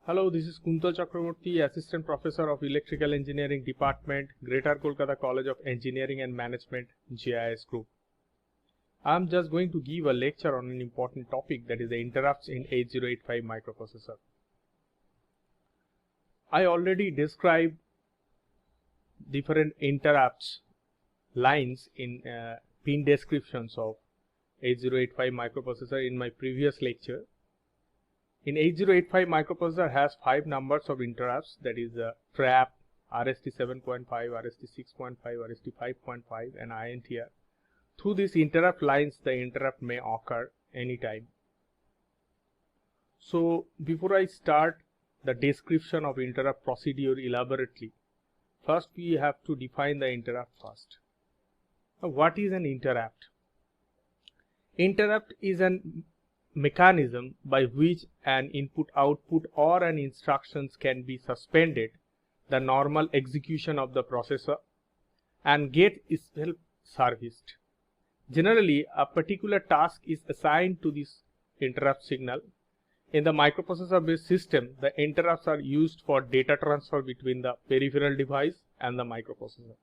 Hello, this is Kuntal Chakraborty, Assistant Professor of Electrical Engineering Department, Greater Kolkata College of Engineering and Management, GIS Group. I am just going to give a lecture on an important topic, that is the interrupts in 8085 microprocessor. I already described different interrupts lines in pin descriptions of 8085 microprocessor in my previous lecture. In 8085 microprocessor has 5 numbers of interrupts, that is trap, RST 7.5, RST 6.5, RST 5.5 and INTR. Through these interrupt lines the interrupt may occur anytime. So before I start the description of interrupt procedure elaborately, first we have to define the interrupt first. Now, what is an interrupt? Interrupt is an mechanism by which an input output or an instructions can be suspended the normal execution of the processor and get itself serviced. Generally, a particular task is assigned to this interrupt signal. In the microprocessor based system, the interrupts are used for data transfer between the peripheral device and the microprocessor.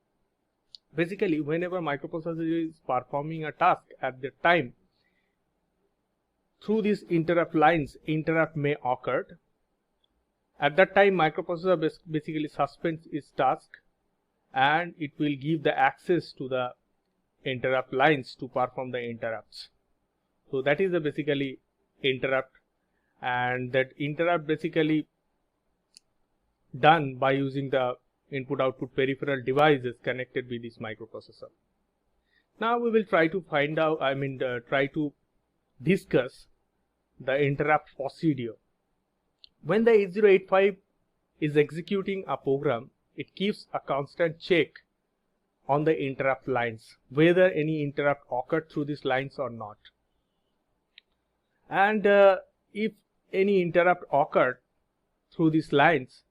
Basically, whenever microprocessor is performing a task at the time, through these interrupt lines, interrupt may occur. At that time, microprocessor basically suspends its task and it will give the access to the interrupt lines to perform the interrupts. So that is the basically interrupt, and that interrupt basically done by using the input output peripheral devices connected with this microprocessor. Now we will try to find out, try to discuss the interrupt procedure. When the 8085 is executing a program, it keeps a constant check on the interrupt lines, whether any interrupt occurred through these lines or not. And if any interrupt occurred through these lines,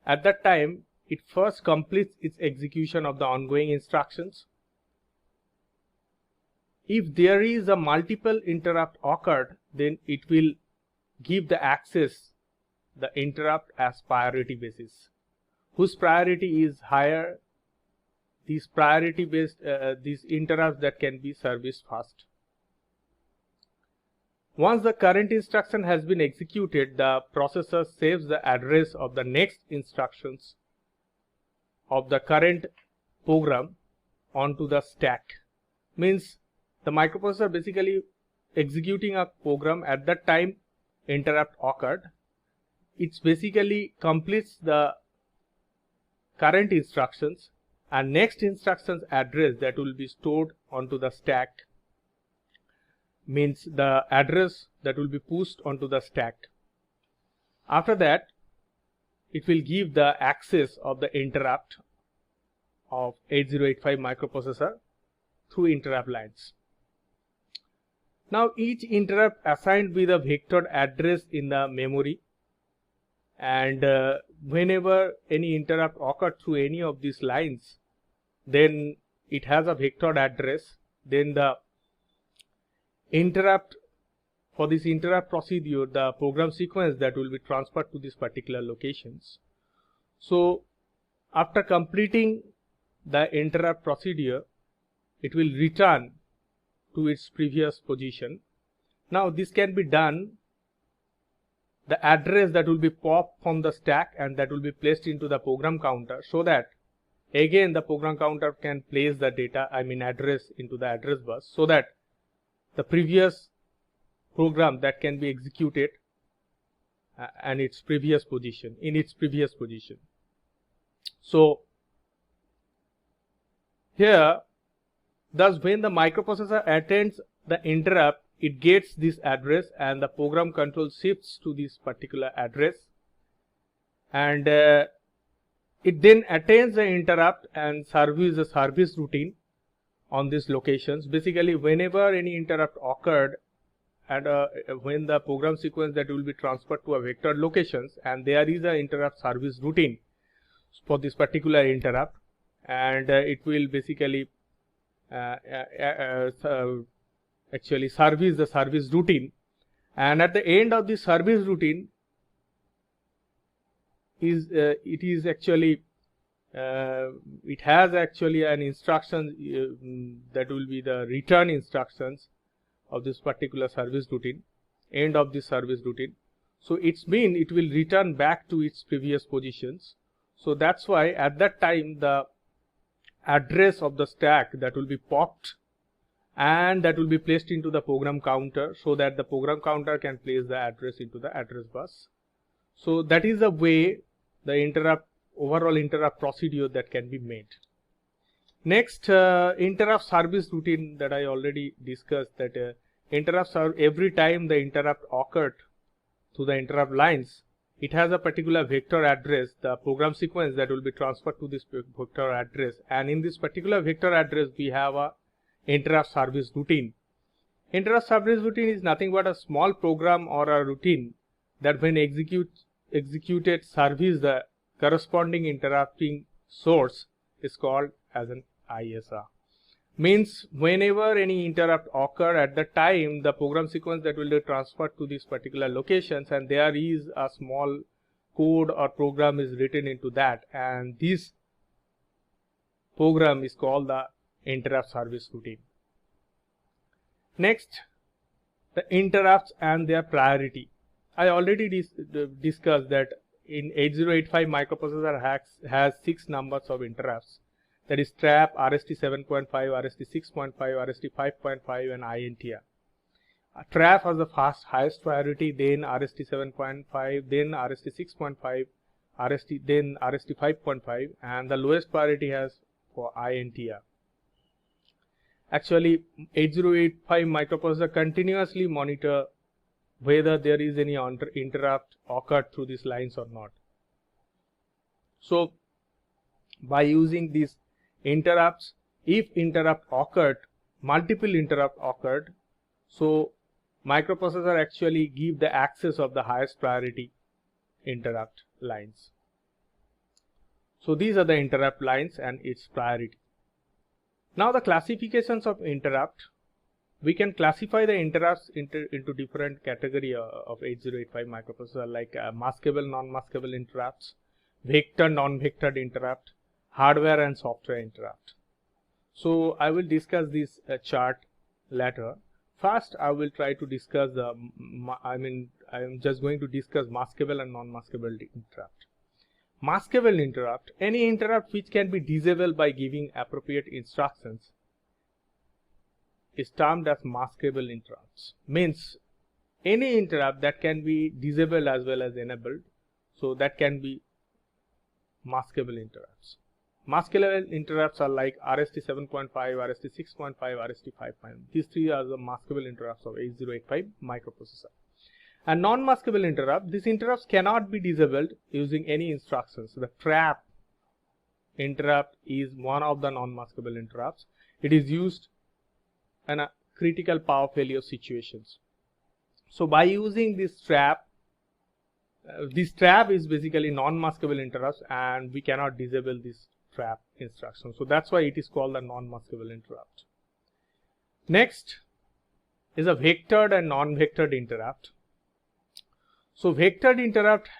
at that time it first completes its execution of the ongoing instructions. If there is a multiple interrupt occurred, then it will give the access the interrupt as priority basis. Whose priority is higher, these priority based these interrupts that can be serviced first. Once the current instruction has been executed, the processor saves the address of the next instructions of the current program onto the stack. Means the microprocessor basically executing a program at that time interrupt occurred. It basically completes the current instructions and next instructions address that will be stored onto the stack, means the address that will be pushed onto the stack. After that, it will give the access of the interrupt of 8085 microprocessor through interrupt lines. Now each interrupt assigned with a vectored address in the memory, and whenever any interrupt occurs through any of these lines, then it has a vectored address. Then the interrupt, for this interrupt procedure, the program sequence that will be transferred to these particular locations. So after completing the interrupt procedure, it will return to its previous position. Now this can be done, the address that will be popped from the stack and that will be placed into the program counter, so that again the program counter can place the data, address into the address bus, so that the previous program that can be executed and its previous position, in its previous position. So here, thus when the microprocessor attends the interrupt, it gets this address and the program control shifts to this particular address, and it then attains the interrupt and serves the service routine on these locations. Basically, whenever any interrupt occurred and when the program sequence that will be transferred to a vectored locations, and there is an interrupt service routine for this particular interrupt, and it will basically actually service the service routine, and at the end of the service routine is it is actually it has actually an instruction that will be the return instructions of this particular service routine, end of this service routine. So it's mean it will return back to its previous positions. So that's why at that time the address of the stack that will be popped and that will be placed into the program counter, so that the program counter can place the address into the address bus. So that is the way the overall interrupt procedure that can be made. Next, interrupt service routine that I already discussed, that interrupts are every time the interrupt occurred to the interrupt lines, it has a particular vector address, the program sequence that will be transferred to this vector address, and in this particular vector address we have a interrupt service routine. Interrupt service routine is nothing but a small program or a routine that when executed service the corresponding interrupting source is called as an ISR. Means whenever any interrupt occur, at the time the program sequence that will be transferred to these particular locations, and there is a small code or program is written into that, and this program is called the interrupt service routine. Next, the interrupts and their priority. I already discussed that in 8085 microprocessor has 6 numbers of interrupts, that is trap, RST 7.5, RST 6.5, RST 5.5 and INTR. Trap has the highest priority, then RST 7.5, then RST 6.5, then RST 5.5, and the lowest priority has for INTR. Actually 8085 microprocessor continuously monitor whether there is any interrupt occurred through these lines or not. So by using these interrupts, if interrupt occurred, multiple interrupt occurred, so microprocessor actually give the access of the highest priority interrupt lines. So these are the interrupt lines and its priority. Now the classifications of interrupt. We can classify the interrupts into different category of 8085 microprocessor, like maskable, non-maskable interrupts, vector, non-vectored interrupt, hardware and software interrupt. So I will discuss this chart later. First I will try to discuss the, I am just going to discuss maskable and non-maskable interrupt. Maskable interrupt, any interrupt which can be disabled by giving appropriate instructions, is termed as maskable interrupts. Means any interrupt that can be disabled as well as enabled, so that can be maskable interrupts. Maskable interrupts are like RST 7.5, RST 6.5, RST 5.5. These three are the maskable interrupts of 8085 microprocessor. And non-maskable interrupt, these interrupts cannot be disabled using any instructions. The trap interrupt is one of the non-maskable interrupts. It is used in a critical power failure situations. So by using this trap is basically non-maskable interrupts, and we cannot disable this trap instruction. So that's why it is called a non-maskable interrupt. Next is a vectored and non-vectored interrupt. So vectored interrupt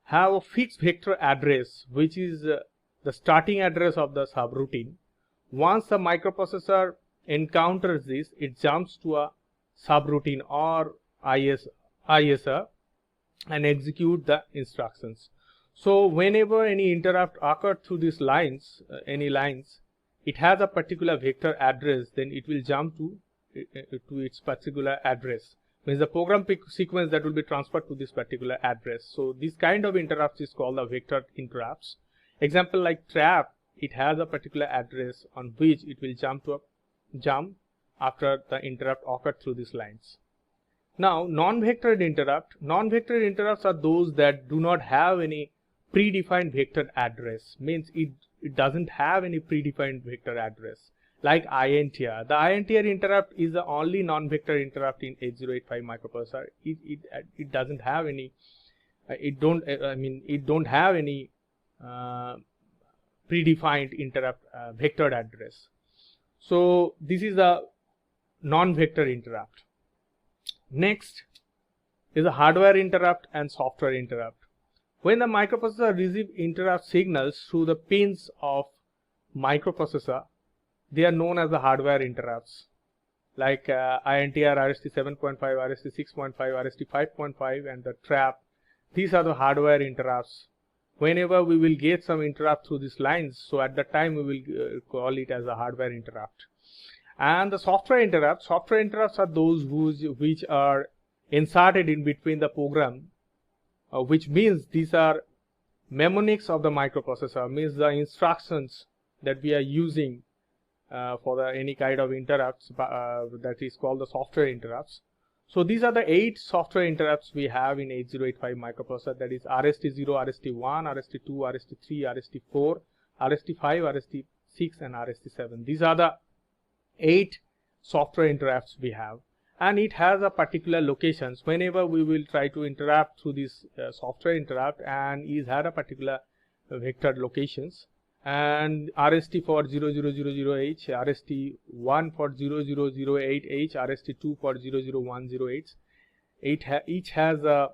have a fixed vector address, which is the starting address of the subroutine. Once the microprocessor encounters this, it jumps to a subroutine or ISR and execute the instructions. So whenever any interrupt occurs through these lines, it has a particular vector address, then it will jump to its particular address. Means the program sequence that will be transferred to this particular address. So this kind of interrupts is called the vector interrupts. Example like trap, it has a particular address on which it will jump after the interrupt occurred through these lines. Now non-vectored interrupts are those that do not have any predefined vector address. Means it doesn't have any predefined vector address, like INTR. The INTR interrupt is the only non-vector interrupt in 8085 microprocessor. It doesn't have any it don't have any predefined interrupt vectored address. So this is a non-vector interrupt. Next is a hardware interrupt and software interrupt. When the microprocessor receives interrupt signals through the pins of microprocessor, they are known as the hardware interrupts, like INTR, RST 7.5, RST 6.5, RST 5.5, and the trap. These are the hardware interrupts. Whenever we will get some interrupt through these lines, so at that time we will call it as a hardware interrupt. And the software interrupts are those which are inserted in between the program, which means these are mnemonics of the microprocessor, means the instructions that we are using for any kind of interrupts, that is called the software interrupts. So these are the 8 software interrupts we have in 8085 microprocessor, that is RST0, RST1, RST2, RST3, RST4, RST5, RST6, and RST7. These are the 8 software interrupts we have, and it has a particular locations. Whenever we will try to interrupt through this software interrupt, and is had a particular vector locations, and RST for 0000H, RST1 for 0008H, RST2 for 0010H. Each has a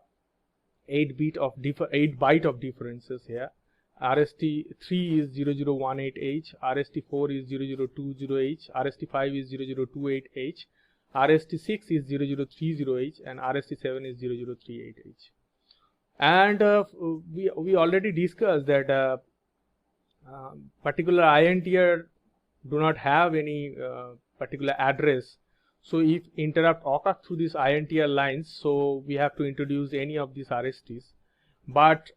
8 byte of differences here. RST3 is 0018H, RST4 is 0020H, RST5 is 0028H, RST6 is 0030H, and RST7 is 0038H. And we already discussed that particular INTR do not have any particular address. So if interrupt occurs through these INTR lines, so we have to introduce any of these RSTs. But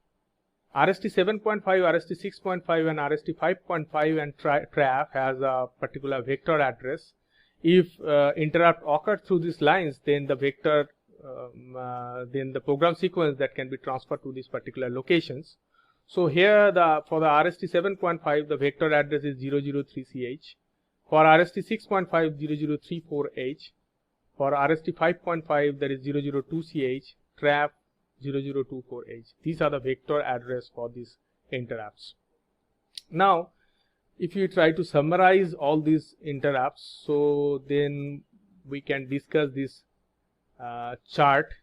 RST 7.5, RST 6.5, and RST 5.5 and trap has a particular vector address. If interrupt occurs through these lines, then the vector, then the program sequence that can be transferred to these particular locations. So here for the RST 7.5, the vector address is 003CH. For RST 6.5, 0034H. For RST 5.5, there is 002CH. Trap 0024H. These are the vector address for these interrupts. Now, if you try to summarize all these interrupts, so then we can discuss this chart.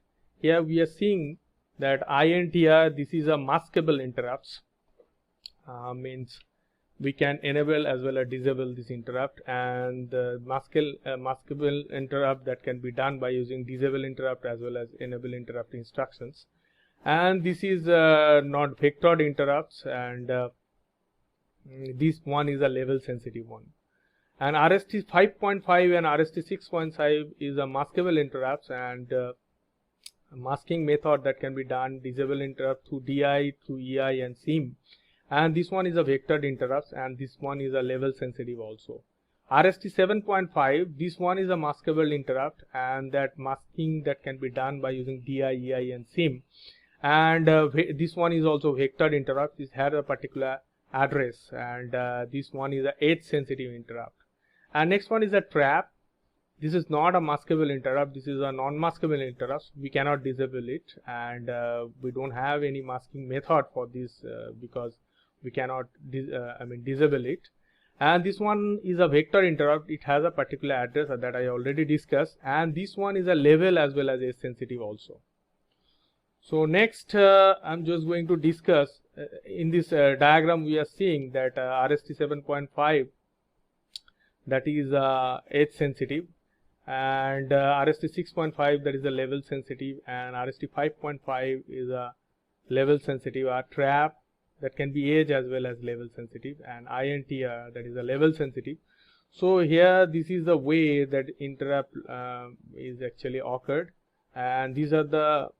Here we are seeing that INTR, this is a maskable interrupts, means we can enable as well as disable this interrupt, and the maskable interrupt that can be done by using disable interrupt as well as enable interrupt instructions. And this is not vectored interrupts, and this one is a level sensitive one. And RST 5.5 and RST 6.5 is a maskable interrupts, and masking method that can be done disable interrupt through DI, through EI, and SIM. And this one is a vectored interrupts, and this one is a level sensitive also. RST 7.5, this one is a maskable interrupt, and that masking that can be done by using DI, EI, and SIM. And this one is also vectored interrupt. This has a particular address, and this one is a edge sensitive interrupt. And next one is a trap. This is not a maskable interrupt. This is a non-maskable interrupt. We cannot disable it, and we don't have any masking method for this because we cannot disable it. And this one is a vector interrupt. It has a particular address that I already discussed, and this one is a level as well as edge sensitive also. So next I'm just going to discuss in this diagram we are seeing that RST 7.5, that is edge sensitive, and RST 6.5, that is a level sensitive, and RST 5.5 is a level sensitive, a trap that can be edge as well as level sensitive, and INTR, that is a level sensitive. So here this is the way that interrupt is actually occurred, and these are the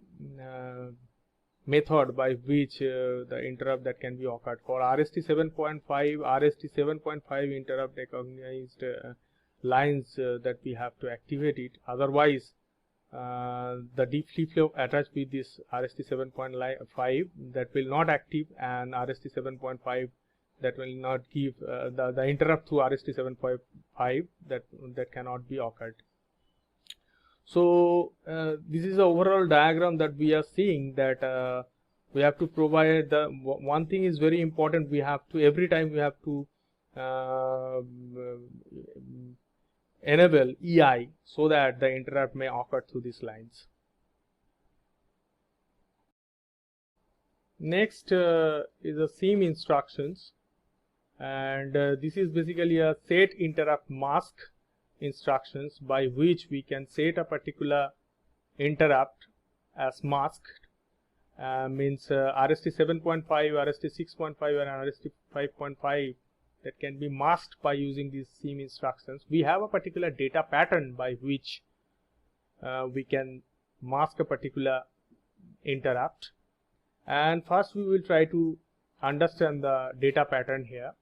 method by which the interrupt that can be occurred. For RST 7.5, RST 7.5 interrupt recognized lines that we have to activate it. Otherwise, the deep flip-flop attached with this RST 7.5 that will not active, and RST 7.5 that will not give the interrupt through RST 7.5 that cannot be occurred. So this is the overall diagram that we are seeing, that we have to provide the one thing is very important. We have to every time we have to enable EI so that the interrupt may occur through these lines. Next is the SIM instructions, and this is basically a set interrupt mask instructions by which we can set a particular interrupt as masked. Means RST 7.5, RST 6.5 and RST 5.5 that can be masked by using these SIM instructions. We have a particular data pattern by which we can mask a particular interrupt, and first we will try to understand the data pattern here.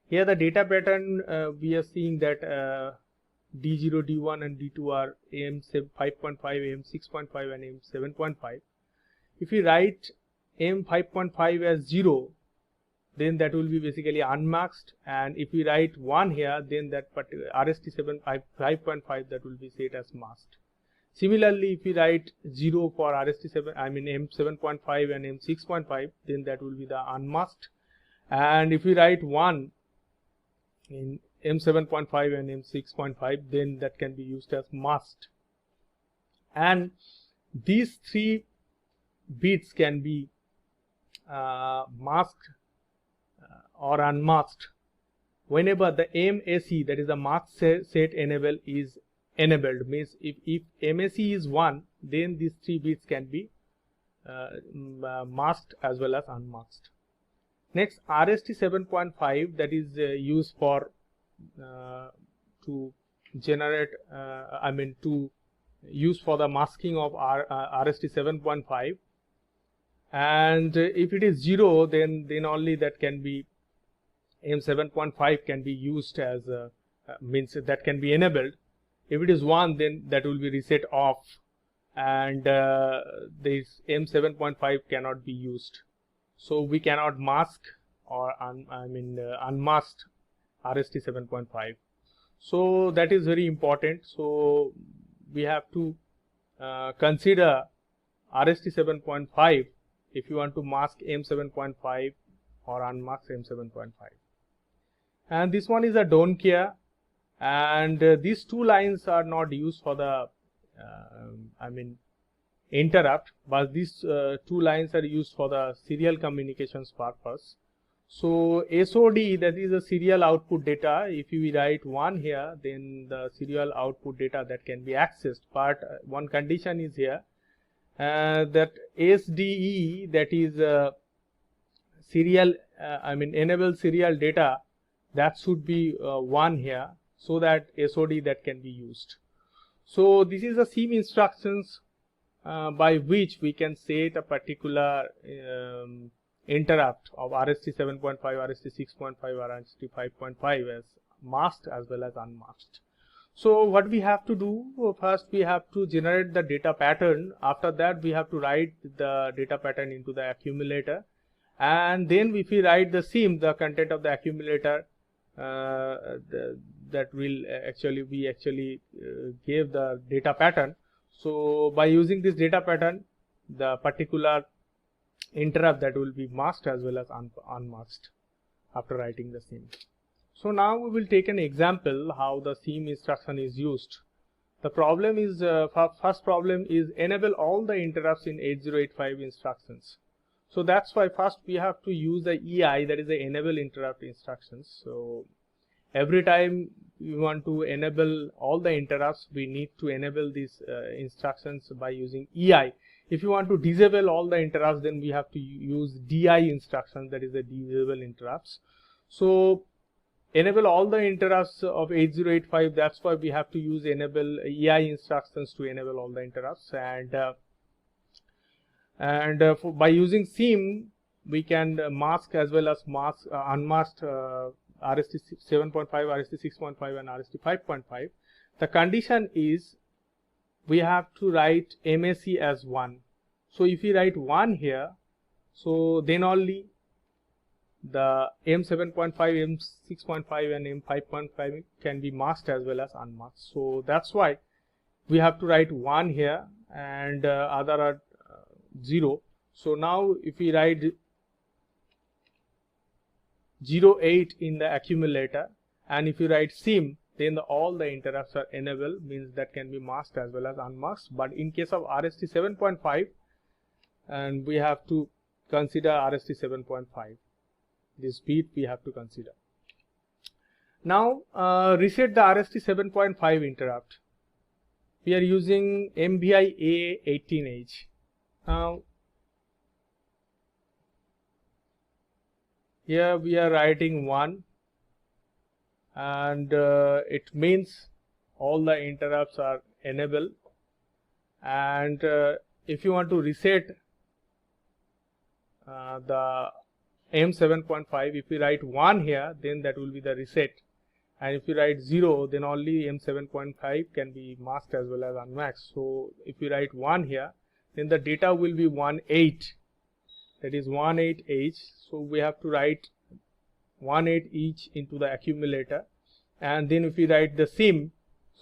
Here the data pattern we are seeing that D0, D1 and D2 are AM 5.5, AM 6.5 and AM 7.5. If we write AM 5.5 as 0, then that will be basically unmasked, and if we write 1 here, then that particular RST 5.5 that will be set as masked. Similarly, if we write 0 for RST 7, I mean AM 7.5 and AM 6.5, then that will be the unmasked, and if we write 1 in AM 7.5 and AM 6.5, then that can be used as masked. And these three bits can be masked or unmasked whenever the MAC, that is the mask set enable, is enabled. Means if MAC is 1, then these three bits can be masked as well as unmasked. Next, RST 7.5, that is used for to generate to use for the masking of RST 7.5, and if it is 0, then only that can be AM 7.5 can be used as means that can be enabled. If it is 1, then that will be reset off, and this AM 7.5 cannot be used. So we cannot mask or unmasked RST 7.5. So that is very important. So we have to consider RST 7.5 if you want to mask AM 7.5 or unmask AM 7.5. And this one is a don't care, and these two lines are not used for the interrupt, but these two lines are used for the serial communications purpose. So SOD, that is a serial output data. If you write 1 here, then the serial output data that can be accessed, but one condition is here that SDE, that is serial enable serial data, that should be 1 here, so that SOD that can be used. So this is a SIM instructions by which we can set a particular interrupt of RST 7.5, RST 6.5 or RST 5.5 as masked as well as unmasked. So what we have to do, first we have to generate the data pattern. After that we have to write the data pattern into the accumulator, and then if we write the SIM, the content of the accumulator, that will actually give the data pattern. So by using this data pattern, the particular interrupt that will be masked as well as unmasked after writing the SIM. So now we will take an example how the SIM instruction is used. The problem is first problem is enable all the interrupts in 8085 instructions. So that's why first we have to use the EI, that is the enable interrupt instructions. So every time we want to enable all the interrupts, we need to enable these instructions by using EI. If you want to disable all the interrupts, then we have to use DI instructions, that is the disable interrupts. So enable all the interrupts of 8085, that's why we have to use enable EI instructions to enable all the interrupts, by using SIM we can mask as well as unmasked RST 7.5, RST 6.5 and RST 5.5. The condition is we have to write MAC as 1. So if we write 1 here, so then only the AM 7.5, AM 6.5 and AM 5.5 can be masked as well as unmasked. So that's why we have to write 1 here, and other are 0. So now if we write 08 in the accumulator, and if you write SIM, then all the interrupts are enabled, means that can be masked as well as unmasked. But in case of RST 7.5, and we have to consider RST 7.5. This bit we have to consider. Now reset the RST 7.5 interrupt. We are using MVI A18H. Now here we are writing 1, and it means all the interrupts are enabled. And if you want to reset the M7.5, if we write 1 here, then that will be the reset, and if you write 0, then only M7.5 can be masked as well as unmasked. So if we write 1 here, then the data will be 18, that is 18H. So we have to write 18 each into the accumulator, and then if we write the SIM,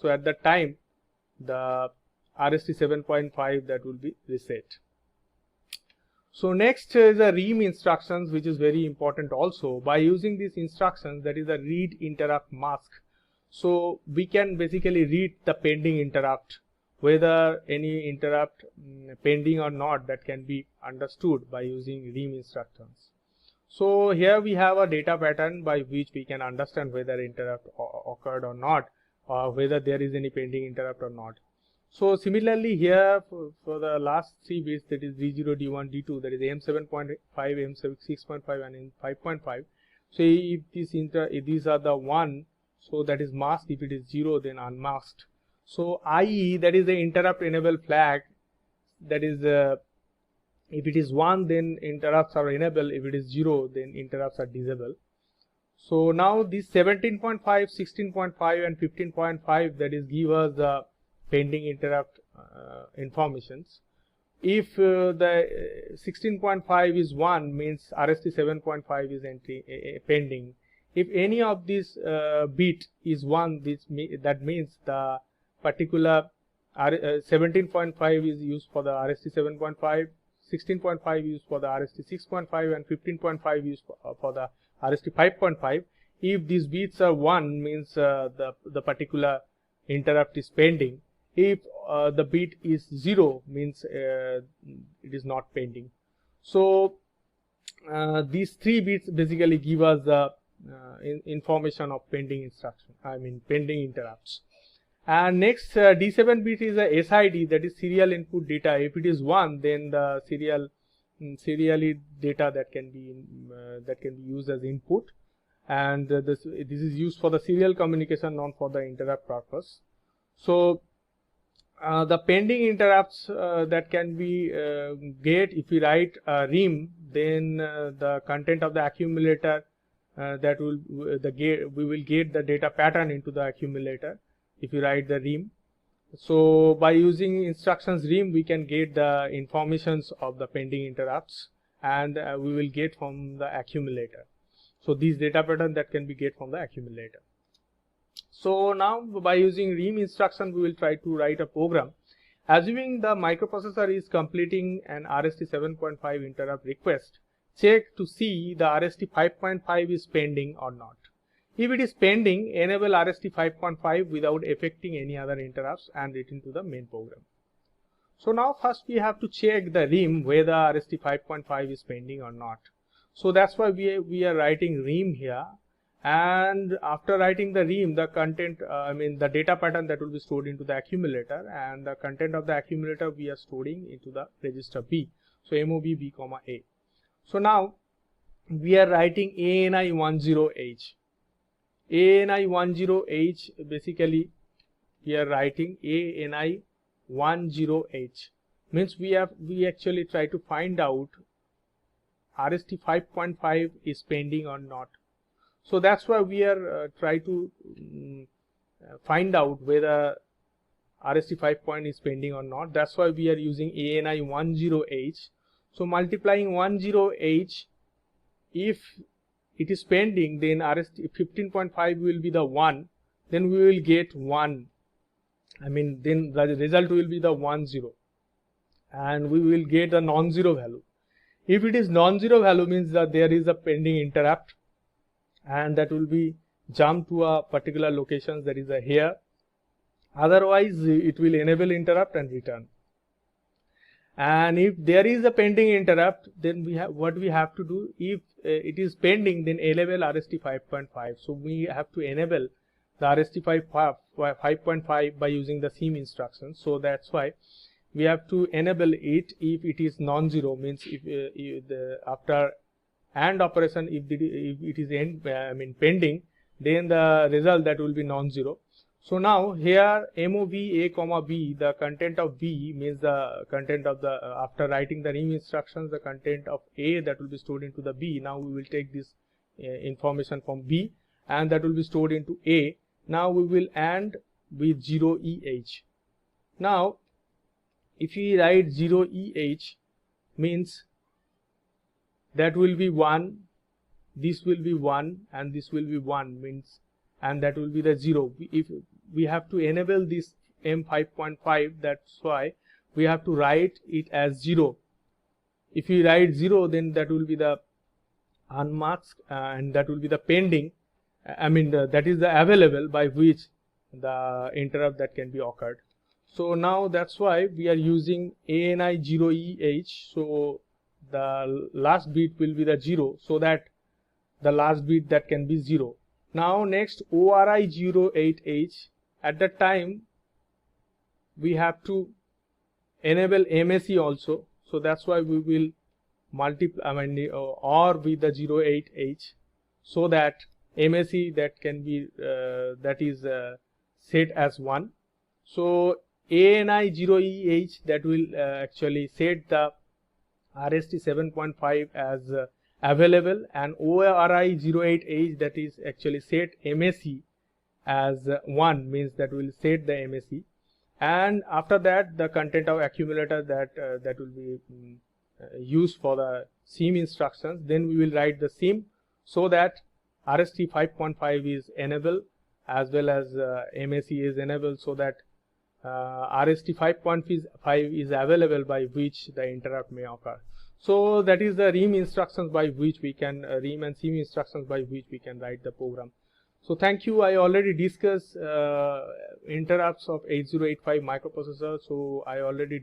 so at that time the RST 7.5 that will be reset. So next is the ream instructions, which is very important also. By using these instructions, that is a read interrupt mask, so we can basically read the pending interrupt, whether any interrupt pending or not, that can be understood by using ream instructions. So here we have a data pattern by which we can understand whether interrupt occurred or not, or whether there is any pending interrupt or not. So similarly here for the last 3 bits, that is D0, D1, D2, that is M7.5, M6.5 and M5.5. So if these are the 1, so that is masked. If it is 0, then unmasked. So IE, that is the interrupt enable flag, that is if it is 1, then interrupts are enabled. If it is 0, then interrupts are disabled. So now this 17.5, 16.5 and 15.5, that is give us the pending interrupt informations. If the 16.5 is 1, means RST 7.5 is pending. If any of these bit is 1, that means the particular 17.5 is used for the RST 7.5, 16.5 used for the RST 6.5 and 15.5 used for the RST 5.5. If these bits are 1, means the particular interrupt is pending. If the bit is 0, means it is not pending. So these 3 bits basically give us the information of pending pending interrupts. And next D7 bit is a SID, that is serial input data. If it is 1, then the serially data that can be used as input, and this is used for the serial communication, not for the interrupt purpose. So the pending interrupts that can be get, if we write ream, then the content of the accumulator that will we will get the data pattern into the accumulator if you write the ream. So by using instructions ream, we can get the informations of the pending interrupts, and we will get from the accumulator. So these data pattern that can be get from the accumulator. So now by using ream instruction, we will try to write a program. Assuming the microprocessor is completing an RST 7.5 interrupt request, check to see the RST 5.5 is pending or not. If it is pending, enable RST 5.5 without affecting any other interrupts and return to the main program. So now first we have to check the ream whether RST 5.5 is pending or not. So that's why we are writing ream here. And after writing the ream, the content, the data pattern that will be stored into the accumulator, and the content of the accumulator we are storing into the register B. So MOV B, A. So now we are writing ANI 10H. ANI 10H, basically we are writing ANI 10H. Means we actually try to find out RST 5.5 is pending or not. So that's why we are try to find out whether RST 5 is pending or not. That's why we are using ANI 10H. So multiplying 10H, if it is pending, then RST 15.5 will be the 1. Then we will get 1. Then the result will be the 10, and we will get a non-zero value. If it is non-zero value, means that there is a pending interrupt, and that will be jump to a particular location, that is a here. Otherwise it will enable interrupt and return. And if there is a pending interrupt, then we have what we have to do. If it is pending, then enable RST 5.5. So we have to enable the RST 5.5 by using the SIM instructions. So that's why we have to enable it. If it is non-zero, means if after AND operation, if it is pending, then the result that will be non-zero. So now here MOV A comma B, the content of B means the content of the after writing the RIM instructions, the content of A that will be stored into the B. Now we will take this information from B and that will be stored into A. Now we will AND with 0EH. Now if we write 0EH, means that will be 1, this will be 1 and this will be 1, means, and that will be the 0. If we have to enable this M5.5, that's why we have to write it as 0. If we write 0, then that will be the unmasked and that will be the pending, that is the available by which the interrupt that can be occurred. So now that's why we are using ANI 0EH. So the last bit will be the 0, so that the last bit that can be 0. Now next ORI 08H, at that time we have to enable MAC also. So that's why we will multiply or with the 08H, so that MAC that can be that is set as 1. So ANI 0EH that will actually set the RST 7.5 as available, and ORI 08H that is actually set MAC as 1, means that will set the MAC. And after that the content of accumulator that will be used for the SIM instructions, then we will write the SIM, so that RST 5.5 is enabled as well as MAC is enabled, so that RST 5.5 is available by which the interrupt may occur. So that is the RIM instructions by which we can RIM and SIM instructions by which we can write the program. So thank you. I already discussed interrupts of 8085 microprocessor. So I already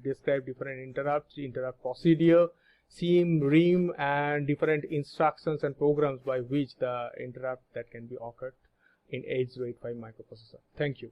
described different interrupts, interrupt procedure, SIM, RIM, and different instructions and programs by which the interrupt that can be occurred in 8085 microprocessor. Thank you.